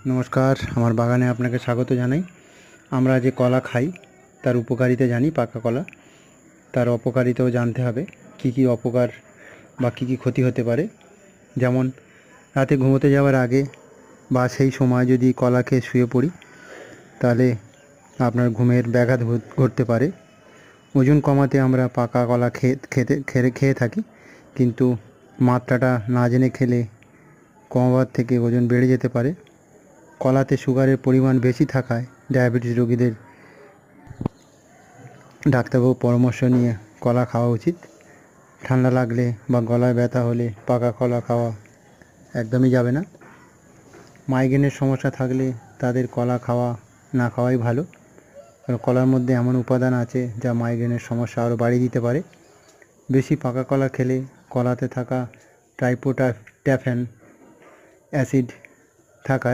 নমস্কার, আমার বাগানে আপনাকে স্বাগত জানাই। আমরা যে কলা খাই তার উপকারিতা জানি, পাকা কলা, তার অপকারিতাও জানতে হবে। কি কি অপকার বা কি কি ক্ষতি হতে পারে, যেমন রাতে ঘুমোতে যাওয়ার আগে বা সেই সময় যদি কলা খেয়ে শুয়ে পড়ি তাহলে আপনার ঘুমের ব্যাঘাত ঘটতে পারে। ওজন কমাতে আমরা পাকা কলা খেয়ে থাকি, কিন্তু মাত্রাটা না জেনে খেলে কমাবার থেকে ওজন বেড়ে যেতে পারে। কলাতে সুগারের পরিমাণ বেশি থাকায় ডায়াবেটিস রোগীদের ডাক্তারবাবুর পরামর্শ নিয়ে কলা খাওয়া উচিত। ঠান্ডা লাগলে বা গলায় ব্যথা হলে পাকা কলা খাওয়া একদমই যাবে না। মাইগ্রেনের সমস্যা থাকলে তাদের কলা না খাওয়াই ভালো, কারণ কলার মধ্যে এমন উপাদান আছে যা মাইগ্রেনের সমস্যা আরও বাড়িয়ে দিতে পারে। বেশি পাকা কলা খেলে কলাতে থাকা ট্রাইপোটাফ্যান অ্যাসিড থাকায়